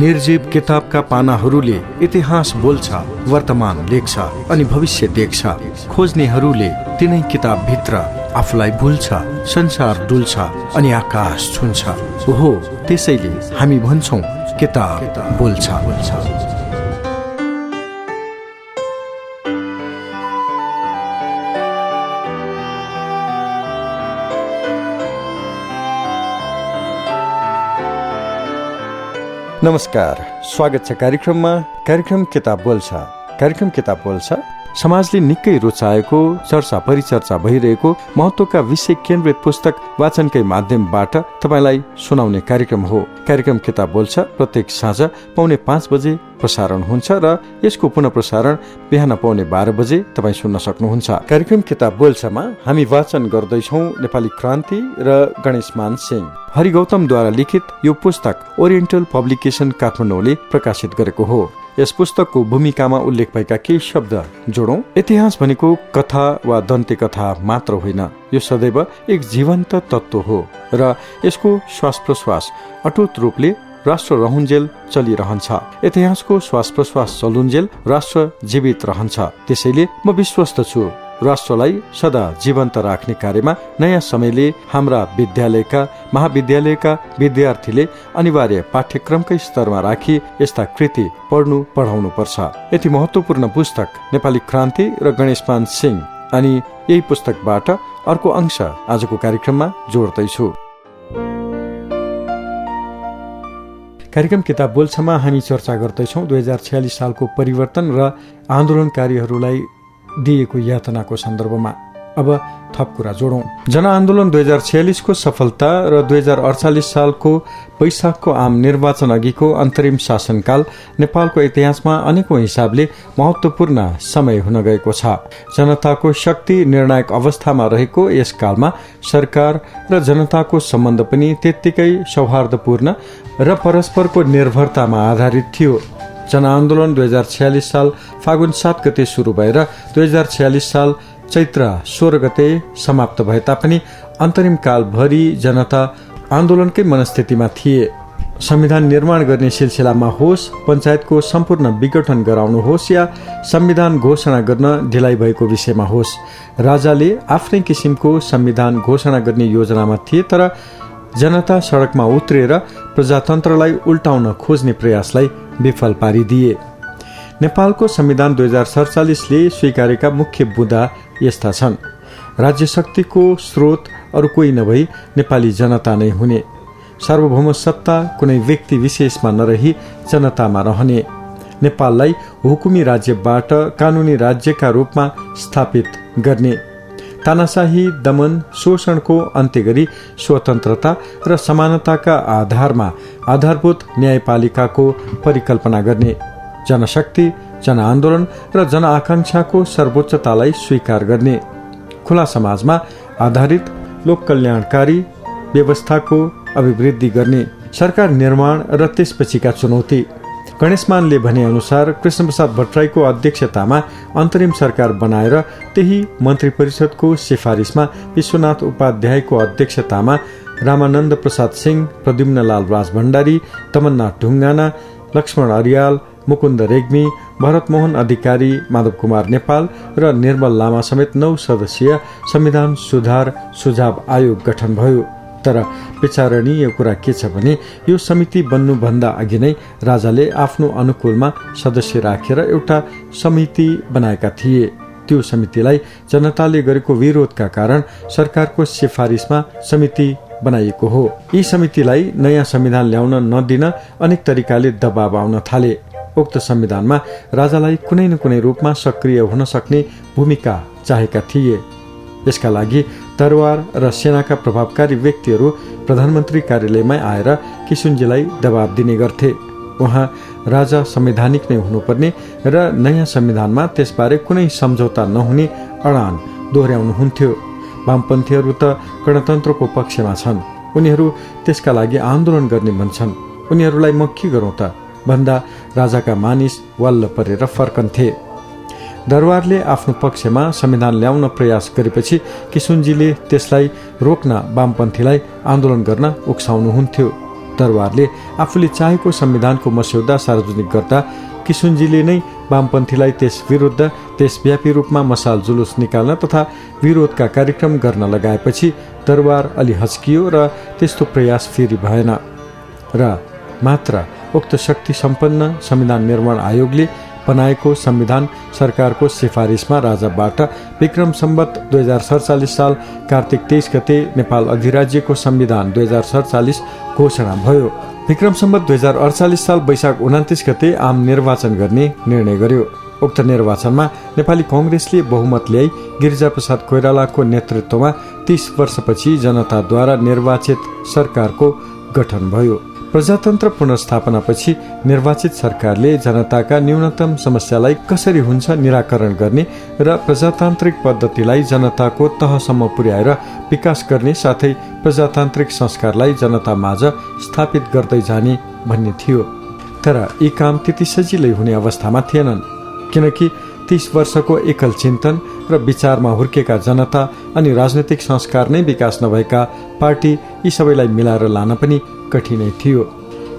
निर्जीव किताबका पानाहरूले इतिहास बोल्छ, वर्तमान लेख्छ अनि भविष्य देख्छ। खोज्नेहरूले तिनै किताब भित्र आफूलाई भुल्छ, संसार डुल्छ अनि आकाश छुन्छ। ओहो, त्यसैले हामी भन्छौं किताब बोल्छ। नमस्कार, स्वागत छ कार्यक्रम किताब बोल्छ। कार्यक्रम किताब बोल्छ समाजले निकै रुचाएको, चर्चा परिचर्चा भइरहेको महत्त्वका विषय केन्द्रित पुस्तक वाचनकै माध्यमबाट तपाईलाई सुनाउने कार्यक्रम हो। कार्यक्रम किताब बोल्छ प्रत्येक साँझ 4:45 बजे प्रसारण हुन्छ र यसको पुनः प्रसारण बिहान 12:15 बजे तपाईँ सुन्न सक्नुहुन्छ। कार्यक्रम किताब बोल्छमा हामी वाचन गर्दैछौँ नेपाली क्रान्ति र गणेशमान सिंह हरिगौतमद्वारा लिखित यो पुस्तक ओरिएन्टल पब्लिकेसन काठमाडौँले प्रकाशित गरेको हो। यस पुस्तकको भूमिकामा उल्लेख भएका केही शब्द जोडौं। इतिहास भनेको कथा वा दन्ते कथा मात्र होइन, यो सदैव एक जीवन्त तत्त्व हो र यसको श्वास प्रश्वास अटुट रूपले राष्ट्र रहुन्जेल चलिरहन्छ। इतिहासको श्वास प्रश्वास चलुन्जेल राष्ट्र जीवित रहन्छ। त्यसैले म विश्वस्त छु राष्ट्रलाई सदा जीवन्त राख्ने कार्यमा नयाँ समयले हाम्रा विद्यालयका महाविद्यालयका विद्यार्थीले अनिवार्य पाठ्यक्रमकै स्तरमा राखी यस्ता कृति पढाउनु पर्छ। यति महत्त्वपूर्ण पुस्तक नेपाली क्रान्ति र गणेशमान सिंह अनि यही पुस्तकबाट अर्को अंश आजको कार्यक्रममा जोड्दैछु। कार्यक्रम किताब बोल्छमा हामी चर्चा गर्दैछौँ 2046 सालको परिवर्तन र आन्दोलनकारीहरूलाई दिएको यातनाको सन्दर्भमा। अब थप कुरा जोडौं। जनआन्दोलन 2046 को सफलता र 2048 सालको वैशाखको आम निर्वाचन अघिको अन्तरिम शासनकाल नेपालको इतिहासमा अनेकौं हिसाबले महत्त्वपूर्ण समय हुन गएको छ। जनताको शक्ति निर्णायक अवस्थामा रहेको यस कालमा सरकार र जनताको सम्बन्ध पनि त्यत्तिकै सौहार्दपूर्ण र परस्परको निर्भरतामा आधारित थियो। जनआन्दोलन 2046 साल फागुन 7 गते सुरु भएर 2046 साल चैत्र 16 गते समाप्त भए तापनि अन्तरिम कालभरि जनता आन्दोलनकै मनस्थितिमा थिए। संविधान निर्माण गर्ने सिलसिलामा होस्, पञ्चायतको सम्पूर्ण विघटन गराउनु होस् या संविधान घोषणा गर्न ढिलाइ भएको विषयमा होस्, राजाले आफ्नै किसिमको संविधान घोषणा गर्ने योजनामा थिए। तर जनता सडकमा उत्रेर प्रजातन्त्रलाई उल्टाउन खोज्ने प्रयासलाई विफल पारिदिए। नेपालको संविधान 2047 ले स्वीकारेका मुख्य बुँदा यस्ता छन्। राज्य शक्तिको स्रोत अरू कोही नभई नेपाली जनता नै हुने, सार्वभौम सत्ता कुनै व्यक्ति विशेषमा नरही जनतामा रहने, नेपाललाई हुकुमी राज्यबाट कानूनी राज्यका रूपमा स्थापित गर्ने, तानाशाही दमन शोषणको अन्त्य गरी स्वतन्त्रता र समानताका आधारमा आधारभूत न्यायपालिकाको परिकल्पना गर्ने, जनशक्ति, जनआन्दोलन र जनआकांक्षाको सर्वोच्चतालाई स्वीकार गर्ने, खुला समाजमा आधारित लोक कल्याणकारी व्यवस्थाको अभिवृद्धि गर्ने, सरकार निर्माण र त्यसपछिका चुनौती। गणेशमानले भने अनुसार कृष्णप्रसाद भट्टराईको अध्यक्षतामा अन्तरिम सरकार बनाएर त्यही मन्त्री परिषदको सिफारिसमा विश्वनाथ उपाध्यायको अध्यक्षतामा रामानन्द प्रसाद सिंह, प्रद्युम्नलाल राजभण्डारी, तमन्ना ढुङ्गाना, लक्ष्मण अर्याल, मुकुन्द रेग्मी, भरतमोहन अधिकारी, माधव कुमार नेपाल र निर्मल लामा समेत 9 सदस्यीय संविधान सुधार सुझाव आयोग गठन भयो। तर विचारणीय कुरा के छ भने यो समिति बन्नुभन्दा अघि नै राजाले आफ्नो अनुकूलमा सदस्य राखेर एउटा समिति बनाएका थिए। त्यो समितिलाई जनताले गरेको विरोधका कारण सरकारको सिफारिसमा समिति बनाइएको हो। यी समितिलाई नयाँ संविधान ल्याउन नदिन अनेक तरिकाले दबाव आउन थाले। उक्त संविधानमा राजालाई कुनै न कुनै रूपमा सक्रिय हुन सक्ने भूमिका चाहेका थिए। यसका लागि दरबार र सेनाका प्रभावकारी व्यक्तिहरू प्रधानमन्त्री कार्यालयमै आएर किशुनजीलाई दबाब दिने गर्थे। उहाँ राजा संवैधानिक नै हुनुपर्ने र नयाँ संविधानमा त्यसबारे कुनै सम्झौता नहुने अडान दोहोर्याउनुहुन्थ्यो। वामपन्थीहरू त गणतन्त्रको पक्षमा छन्, उनीहरू त्यसका लागि आन्दोलन गर्ने भन्छन्, उनीहरूलाई म के गरौँ त भन्दा राजाका मानिस वाल्ल परेर फर्कन्थे। दरबारले आफ्नो पक्षमा संविधान ल्याउन प्रयास गरेपछि किशुनजीले त्यसलाई रोक्न वामपन्थीलाई आन्दोलन गर्न उक्साउनुहुन्थ्यो। दरबारले आफूले चाहेको संविधानको मस्यौदा सार्वजनिक गर्दा किशुनजीले नै वामपन्थीलाई त्यस विरुद्ध देशव्यापी रूपमा मसाल जुलुस निकाल्न तथा विरोधका कार्यक्रम गर्न लगाएपछि दरबार अलि हच्कियो र त्यस्तो प्रयास फेरि भएन र मात्र उक्त शक्ति सम्पन्न संविधान निर्माण आयोगले बनाएको संविधान सरकारको सिफारिसमा राजाबाट विक्रम सम्वत 2047 साल कार्तिक 23 गते नेपाल अधिराज्यको संविधान 2047 घोषणा भयो। विक्रम सम्वत 2048 साल वैशाख 29 गते आम निर्वाचन गर्ने निर्णय गर्यो। उक्त निर्वाचनमा नेपाली कांग्रेसले बहुमत ल्याई गिरिजाप्रसाद कोइरालाको नेतृत्वमा 30 वर्षपछि जनताद्वारा निर्वाचित सरकारको गठन भयो। प्रजातन्त्र पुनर्स्थापनापछि निर्वाचित सरकारले जनताका न्यूनतम समस्यालाई कसरी हुन्छ निराकरण गर्ने र प्रजातान्त्रिक पद्धतिलाई जनताको तहसम्म पुर्याएर विकास गर्ने साथै प्रजातान्त्रिक संस्कारलाई जनतामाझ स्थापित गर्दै जाने भन्ने थियो। तर यी काम त्यति सजिलै हुने अवस्थामा थिएनन्, किनकि 30 वर्षको एकल चिन्तन र विचारमा हुर्केका जनता अनि राजनैतिक संस्कार नै विकास नभएका पार्टी यी सबैलाई मिलाएर लान पनि कठिनै थियो।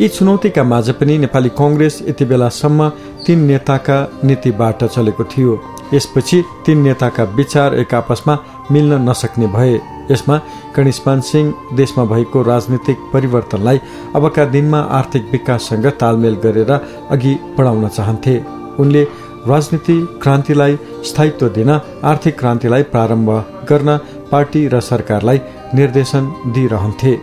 यी चुनौतीका माझ पनि नेपाली कांग्रेस यति बेलासम्म 3 नेताका नीतिबाट चलेको थियो। यसपछि 3 नेताका विचार एक आपसमा मिल्न नसक्ने भए। यसमा गणेशमान सिंह देशमा भएको राजनीतिक परिवर्तनलाई अबका दिनमा आर्थिक विकाससँग तालमेल गरेर अघि बढाउन चाहन्थे। उनले राजनीति क्रान्तिलाई स्थायित्व दिन, आर्थिक क्रान्तिलाई प्रारम्भ गर्न पार्टी र सरकारलाई निर्देशन दिइरहन्थे।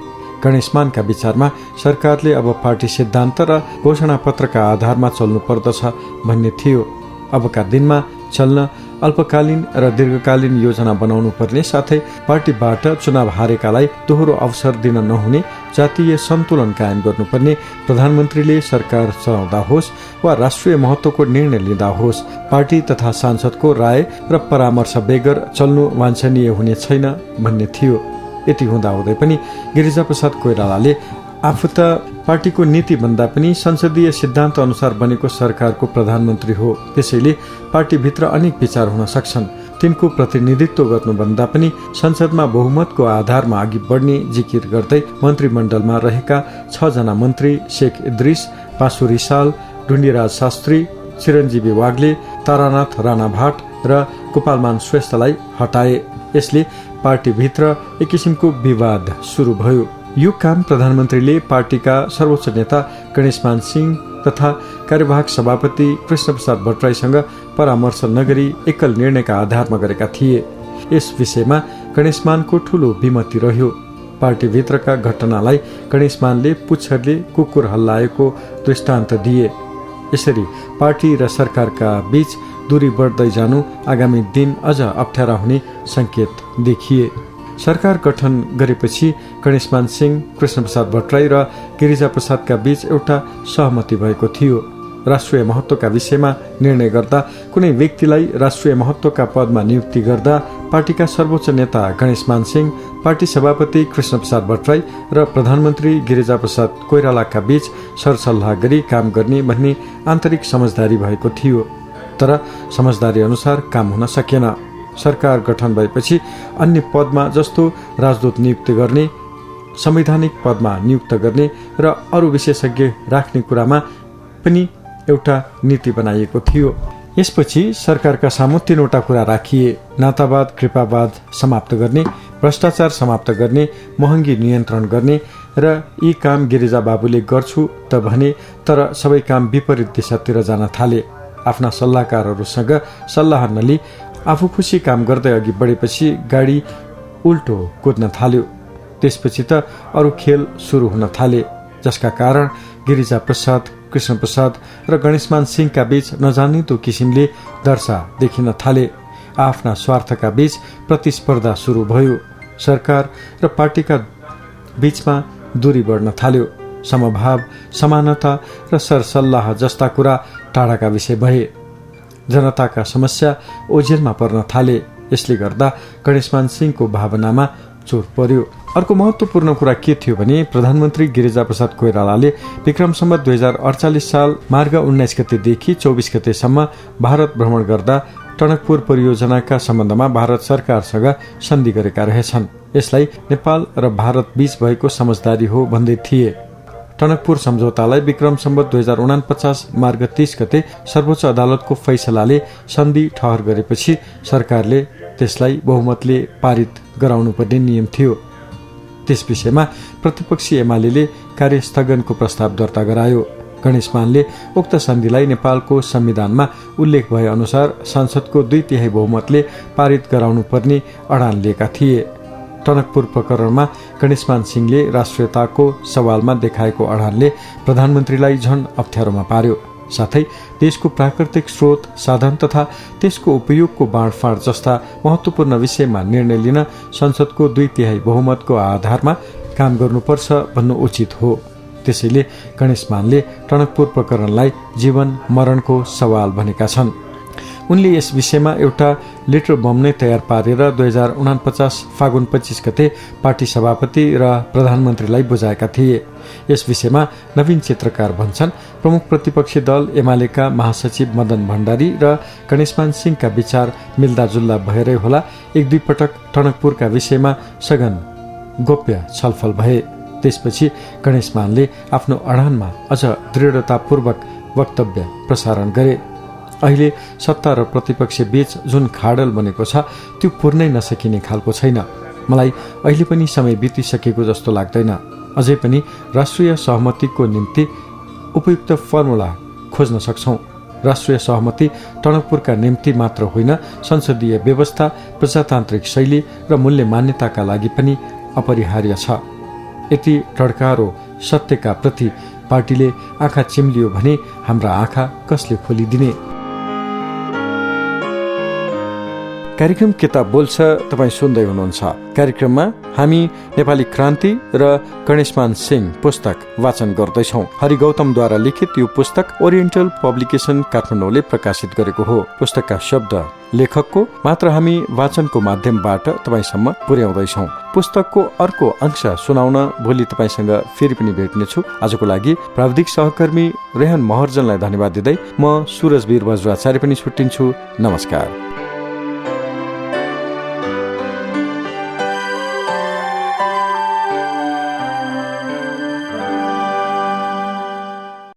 गणेशमानका विचारमा सरकारले अब पार्टी सिद्धान्त र घोषणापत्रका आधारमा चल्नु पर्दछ भन्ने थियो। अबका दिनमा चल्न अल्पकालीन र दीर्घकालीन योजना बनाउनु पर्ने साथै पार्टीबाट चुनाव हारेकालाई दोहोरो अवसर दिन नहुने जातीय सन्तुलन कायम गर्नुपर्ने, प्रधानमन्त्रीले सरकार चलाउँदा होस् वा राष्ट्रिय महत्त्वको निर्णय लिँदा होस् पार्टी तथा सांसदको राय र परामर्श बेगर चल्नु वाञ्छनीय हुने छैन भन्ने थियो। यति हुँदाहुँदै पनि गिरिजाप्रसाद कोइरालाले आफू त पार्टीको नीति भन्दा पनि संसदीय सिद्धान्त अनुसार बनेको सरकारको प्रधानमन्त्री हो, त्यसैले पार्टीभित्र अनेक विचार हुन सक्छन्। तिनको प्रतिनिधित्व गर्नुभन्दा पनि संसदमा बहुमतको आधारमा अघि बढ्ने जिकिर गर्दै मन्त्रीमण्डलमा रहेका 6 जना मन्त्री शेख इद्रिस, पासु रिसाल, ढुण्डीराज शास्त्री, चिरञ्जीवी वाग्ले, तारानाथ राणा भाट र गोपालमान श्रेष्ठलाई हटाए। यसले पार्टीभित्र एक किसिमको विवाद सुरु भयो। यो काम प्रधानमन्त्रीले पार्टीका सर्वोच्च नेता गणेशमान सिंह तथा कार्यवाहक सभापति कृष्णप्रसाद भट्टराईसँग परामर्श नगरी एकल निर्णयका आधारमा गरेका थिए। यस विषयमा गणेशमानको ठूलो विमति रह्यो। पार्टीभित्रका घटनालाई गणेशमानले पुच्छरले कुकुर हल्लाएको दृष्टान्त दिए। यसरी पार्टी र सरकारका बीच दूरी बढ्दै जानु आगामी दिन अझ अप्ठ्यारा हुने संकेत देखिए। सरकार गठन गरेपछि गणेशमान सिंह, कृष्णप्रसाद भट्टराई र गिरिजाप्रसादका बीच एउटा सहमति भएको थियो। राष्ट्रिय महत्त्वका विषयमा निर्णय गर्दा कुनै व्यक्तिलाई राष्ट्रिय महत्त्वका पदमा नियुक्ति गर्दा पार्टीका सर्वोच्च नेता गणेशमान सिंह, पार्टी सभापति कृष्णप्रसाद भट्टराई र प्रधानमन्त्री गिरिजाप्रसाद कोइरालाका बीच सरसल्लाह गरी काम गर्ने भन्ने आन्तरिक समझदारी भएको थियो। तर समझदारी अनुसार काम हुन सकेन। सरकार गठन भएपछि अन्य पदमा जस्तो राजदूत नियुक्त गर्ने, संवैधानिक पदमा नियुक्त गर्ने र अरू विशेषज्ञ राख्ने कुरामा पनि एउटा नीति बनाइएको थियो। यसपछि सरकारका सामु 3वटा कुरा राखिए। नातावाद, कृपावाद समाप्त गर्ने, भ्रष्टाचार समाप्त गर्ने, महँगी नियन्त्रण गर्ने र यी काम गिरिजा बाबुले गर्छु त भने, तर सबै काम विपरीत दिशातिर जान थाले। आफ्ना सल्लाहकारहरूसँग सल्लाह नलिई आफू खुसी काम गर्दै अघि बढेपछि गाडी उल्टो कुद्न थाल्यो। त्यसपछि त अरू खेल सुरु हुन थाले, जसका कारण गिरिजाप्रसाद, कृष्णप्रसाद र गणेशमान सिंहका बीच नजानिदो किसिमले दर्शा देखिन थाले। आफ्ना स्वार्थका बीच प्रतिस्पर्धा सुरु भयो। सरकार र पार्टीका बीचमा दूरी बढ्न थाल्यो। समभाव, समानता र सरसल्लाह जस्ता कुरा टाढाका विषय भए। जनताका समस्या ओझेलमा पर्न थाले। यसले गर्दा गणेशमान सिंहको भावनामा चोट पर्यो। अर्को महत्त्वपूर्ण कुरा के थियो भने प्रधानमन्त्री गिरिजाप्रसाद कोइरालाले विक्रम सम्वत 2048 साल मार्ग 19 गतेदेखि 24 गतेसम्म भारत भ्रमण गर्दा टनकपुर परियोजनाका सम्बन्धमा भारत सरकारसँग सन्धि गरेका रहेछन्। यसलाई नेपाल र भारत बीच भएको समझदारी हो भन्दै थिए। टनकपुर सम्झौतालाई विक्रम सम्वत 2049 मार्ग 30 गते सर्वोच्च अदालतको फैसलाले सन्धि ठहर गरेपछि सरकारले त्यसलाई बहुमतले पारित गराउनुपर्ने नियम थियो। त्यस विषयमा प्रतिपक्षी एमाले कार्यस्थगनको प्रस्ताव दर्ता गरायो। गणेश मानले उक्त सन्धिलाई नेपालको संविधानमा उल्लेख भए अनुसार संसदको 2/3 बहुमतले पारित गराउनुपर्ने अडान लिएका थिए। टनकपुर प्रकरणमा गणेशमान सिंहले राष्ट्रियताको सवालमा देखाएको अडानले प्रधानमन्त्रीलाई झन अप्ठ्यारोमा पार्यो। साथै देशको प्राकृतिक स्रोत साधन तथा त्यसको उपयोगको बाँडफाँड जस्ता महत्वपूर्ण विषयमा निर्णय लिन संसदको 2/3 बहुमतको आधारमा काम गर्नुपर्छ भन्नु उचित हो। त्यसैले गणेश मानले टनकपुर प्रकरणलाई जीवन मरणको सवाल भनेका छन्। उनले यस विषयमा एउटा लिटर बम नै तयार पारेर 2049 फागुन 25 गते पार्टी सभापति र प्रधानमन्त्रीलाई बुझाएका थिए। यस विषयमा नवीन चित्रकार भन्छन् प्रमुख प्रतिपक्षी दल एमालेका महासचिव मदन भण्डारी र गणेशमान सिंहका विचार मिल्दाजुल्दा भएरै होला 1-2 पटक टनकपुरका विषयमा सघन गोप्य छलफल भए। त्यसपछि गणेशमानले आफ्नो अडानमा अझ दृढतापूर्वक वक्तव्य प्रसारण गरे। अहिले सत्ता र प्रतिपक्ष बीच जुन खाडल बनेको छ त्यो पूर्णै नसकिने खालको छैन। मलाई अहिले पनि समय बितिसकेको जस्तो लाग्दैन। अझै पनि राष्ट्रिय सहमतिको निम्ति उपयुक्त फर्मुला खोज्न सक्छौं। राष्ट्रिय सहमति टनकपुरका निम्ति मात्र होइन, संसदीय व्यवस्था, प्रजातान्त्रिक शैली र मूल्य मान्यताका लागि पनि अपरिहार्य छ। यति टड्कारो सत्यका प्रति पार्टीले आँखा चिम्लियो भने हाम्रा आँखा कसले खोलिदिने? कार्यक्रम किताब बोल्छ तपाईँ सुन्दै हुनुहुन्छ। कार्यक्रममा हामी नेपाली क्रान्ति र गणेशमान सिंह पुस्तक वाचन गर्दैछौँ। हरि गौतमद्वारा लिखित यो पुस्तक ओरिएन्टल पब्लिकेसन काठमाडौँले प्रकाशित गरेको हो। पुस्तकका शब्द लेखकको मात्र हामी वाचनको माध्यमबाट तपाईँसम्म पुर्याउँदैछौँ। पुस्तकको अर्को अंश सुनाउन भोलि तपाईँसँग फेरि पनि भेट्नेछु। आजको लागि प्राविधिक सहकर्मी रेहन महर्जनलाई धन्यवाद दिँदै म सुरज वीर बज्राचार्य पनि छुट्टिन्छु। नमस्कार।